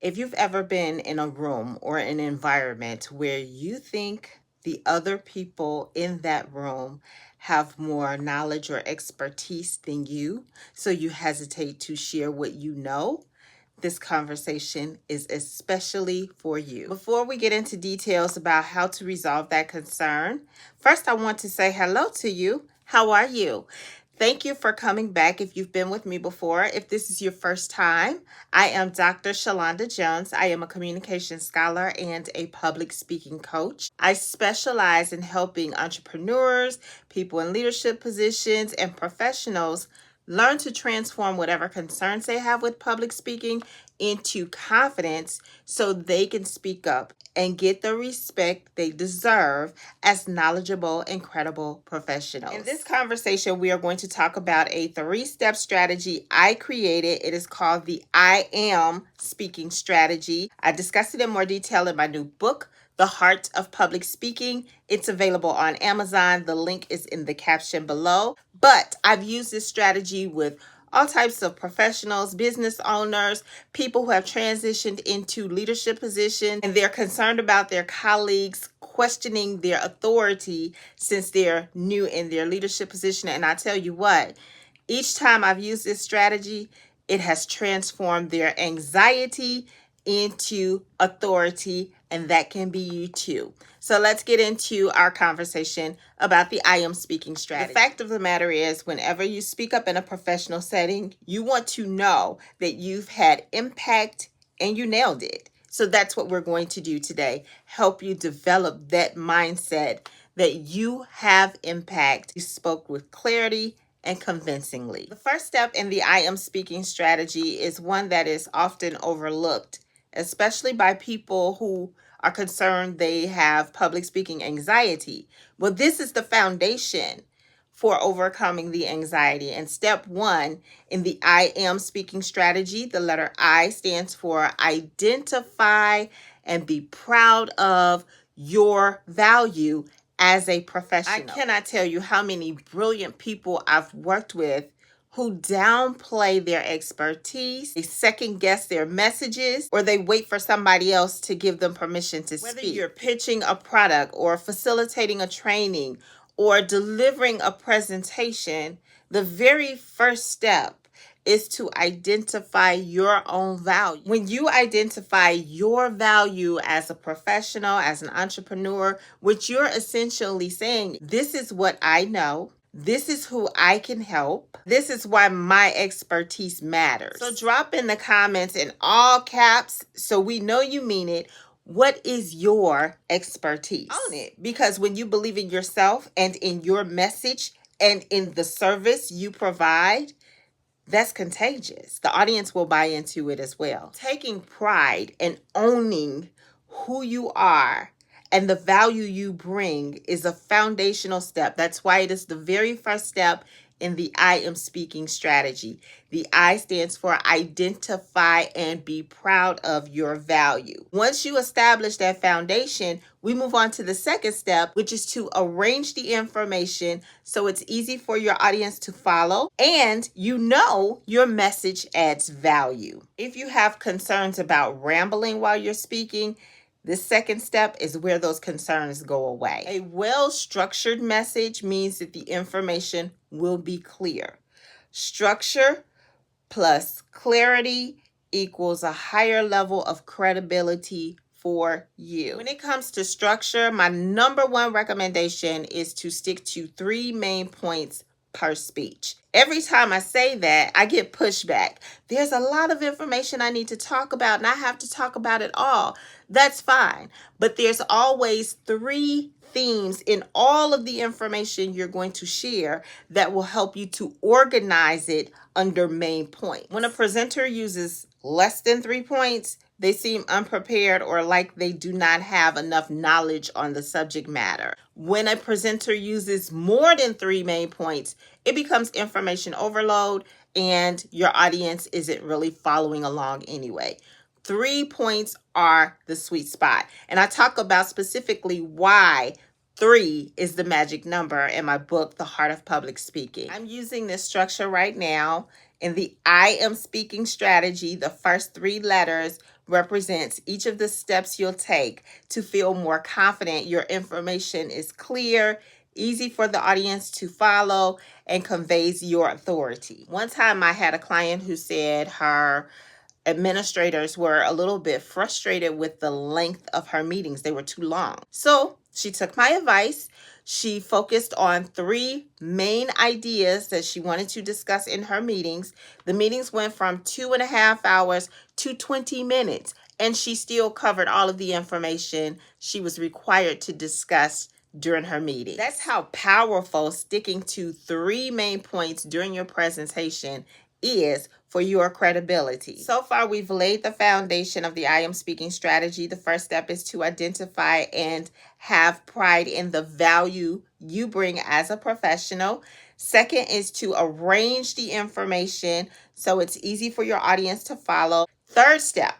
If you've ever been in a room or an environment where you think the other people in that room have more knowledge or expertise than you, so you hesitate to share what you know, this conversation is especially for you. Before we get into details about how to resolve that concern, first I want to say hello to you. How are you? Thank you for coming back if you've been with me before. If this is your first time, I am Dr. Shalonda Jones. I am a communication scholar and a public speaking coach. I specialize in helping entrepreneurs, people in leadership positions, and professionals learn to transform whatever concerns they have with public speaking into confidence so they can speak up and get the respect they deserve as knowledgeable and credible professionals. In this conversation, we are going to talk about a 3-step strategy I created. It is called the I-AM Speaking Strategy. I discussed it in more detail in my new book, The Heart of Public Speaking. It's available on Amazon. The link is in the caption below. But I've used this strategy with all types of professionals, business owners, people who have transitioned into leadership positions, and they're concerned about their colleagues questioning their authority since they're new in their leadership position. And I tell you what, each time I've used this strategy, it has transformed their anxiety into authority, and that can be you too. So let's get into our conversation about the I-AM speaking strategy. The fact of the matter is, whenever you speak up in a professional setting, you want to know that you've had impact and you nailed it. So that's what we're going to do today, help you develop that mindset that you have impact. You spoke with clarity and convincingly. The first step in the I-AM speaking strategy is one that is often overlooked, especially by people who are concerned they have public speaking anxiety. Well, this is the foundation for overcoming the anxiety. And step 1 in the I-AM speaking strategy, the letter I stands for identify and be proud of your value as a professional. I cannot tell you how many brilliant people I've worked with who downplay their expertise, they second guess their messages, or they wait for somebody else to give them permission to speak. Whether you're pitching a product or facilitating a training or delivering a presentation, the very first step is to identify your own value. When you identify your value as a professional, as an entrepreneur, what you're essentially saying, this is what I know. This is who I can help. This is why my expertise matters. So drop in the comments in all caps so we know you mean it. What is your expertise? Own it. Because when you believe in yourself and in your message and in the service you provide, that's contagious. The audience will buy into it as well. Taking pride and owning who you are and the value you bring is a foundational step. That's why it is the very first step in the I-AM speaking strategy. The I stands for identify and be proud of your value. Once you establish that foundation, we move on to the second step, which is to arrange the information so it's easy for your audience to follow and you know your message adds value. If you have concerns about rambling while you're speaking, the second step is where those concerns go away. A well-structured message means that the information will be clear. Structure plus clarity equals a higher level of credibility for you. When it comes to structure, my number one recommendation is to stick to 3 main points per speech. Every time I say that, I get pushback. There's a lot of information I need to talk about, and I have to talk about it all. That's fine. But there's always 3 themes in all of the information you're going to share that will help you to organize it under main points. When a presenter uses less than 3 points, they seem unprepared or like they do not have enough knowledge on the subject matter. When a presenter uses more than 3 main points, it becomes information overload and your audience isn't really following along anyway. 3 points are the sweet spot. And I talk about specifically why 3 is the magic number in my book, The Heart of Public Speaking. I'm using this structure right now. In the I-AM speaking strategy, the first 3 letters represents each of the steps you'll take to feel more confident your information is clear, easy for the audience to follow, and conveys your authority. One time I had a client who said her administrators were a little bit frustrated with the length of her meetings. They were too long. So she took my advice. She focused on 3 main ideas that she wanted to discuss in her meetings. The meetings went from 2.5 hours to 20 minutes, and she still covered all of the information she was required to discuss during her meeting. That's how powerful sticking to 3 main points during your presentation is for your credibility. So far, we've laid the foundation of the I Am Speaking strategy. The first step is to identify and have pride in the value you bring as a professional. Second is to arrange the information so it's easy for your audience to follow. Third step,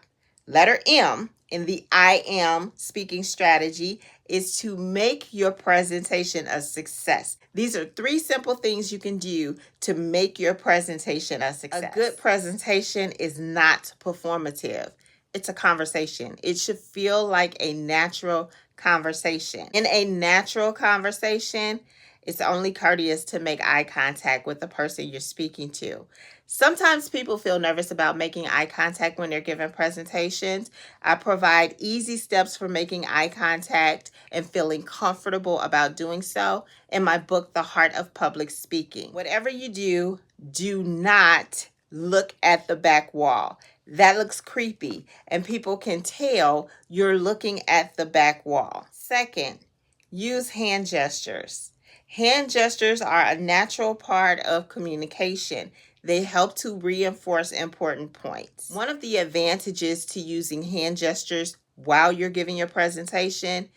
letter M in the I Am Speaking strategy, is to make your presentation a success. These are 3 simple things you can do to make your presentation a success. A good presentation is not performative. It's a conversation. It should feel like a natural conversation. In a natural conversation, it's only courteous to make eye contact with the person you're speaking to. Sometimes people feel nervous about making eye contact when they're giving presentations. I provide easy steps for making eye contact and feeling comfortable about doing so in my book, The Heart of Public Speaking. Whatever you do, do not look at the back wall. That looks creepy, and people can tell you're looking at the back wall. Second, use hand gestures. Hand gestures are a natural part of communication. They help to reinforce important points. One of the advantages to using hand gestures while you're giving your presentation,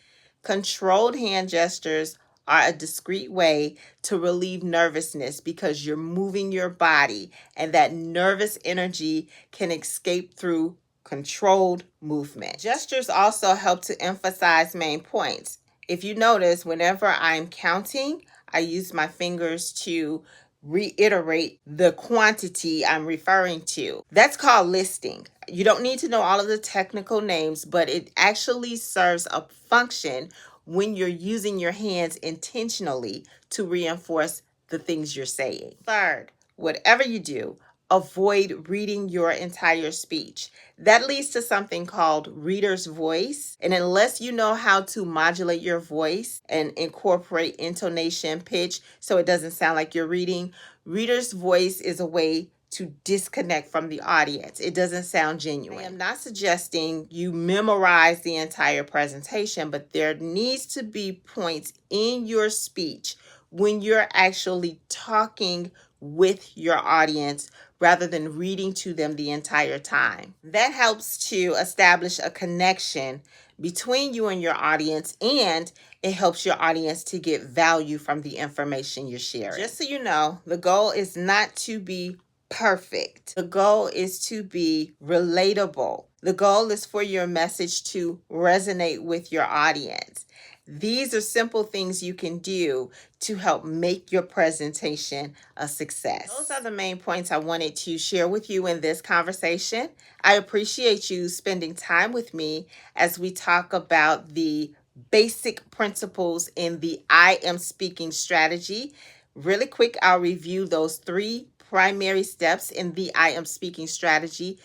controlled hand gestures are a discreet way to relieve nervousness because you're moving your body, and that nervous energy can escape through controlled movement. Gestures also help to emphasize main points. If you notice, whenever I'm counting, I use my fingers to reiterate the quantity I'm referring to. That's called listing. You don't need to know all of the technical names, but it actually serves a function when you're using your hands intentionally to reinforce the things you're saying. Third, whatever you do, avoid reading your entire speech. That leads to something called reader's voice. And unless you know how to modulate your voice and incorporate intonation, pitch, so it doesn't sound like you're reading, reader's voice is a way to disconnect from the audience. It doesn't sound genuine. I am not suggesting you memorize the entire presentation, but there needs to be points in your speech when you're actually talking with your audience rather than reading to them the entire time. That helps to establish a connection between you and your audience, and it helps your audience to get value from the information you're sharing. Just so you know, the goal is not to be perfect. The goal is to be relatable. The goal is for your message to resonate with your audience. These are simple things you can do to help make your presentation a success. Those are the main points I wanted to share with you in this conversation. I appreciate you spending time with me as we talk about the basic principles in the I Am Speaking strategy. Really quick, I'll review those 3 primary steps in the I Am Speaking strategy.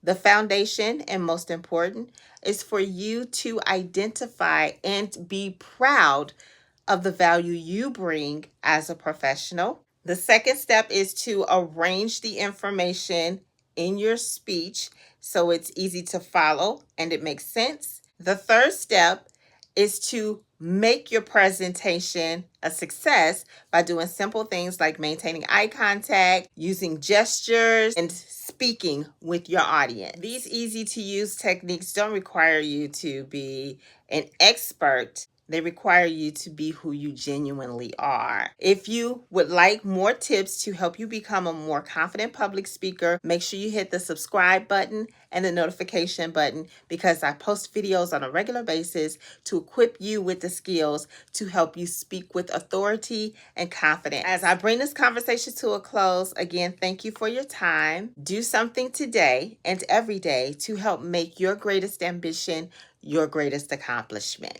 The foundation, and most important, is for you to identify and be proud of the value you bring as a professional. The second step is to arrange the information in your speech so it's easy to follow and it makes sense. The third step is to make your presentation a success by doing simple things like maintaining eye contact, using gestures, and speaking with your audience. These easy to use techniques don't require you to be an expert They require you to be who you genuinely are. If you would like more tips to help you become a more confident public speaker, make sure you hit the subscribe button and the notification button, because I post videos on a regular basis to equip you with the skills to help you speak with authority and confidence. As I bring this conversation to a close, again, thank you for your time. Do something today and every day to help make your greatest ambition your greatest accomplishment.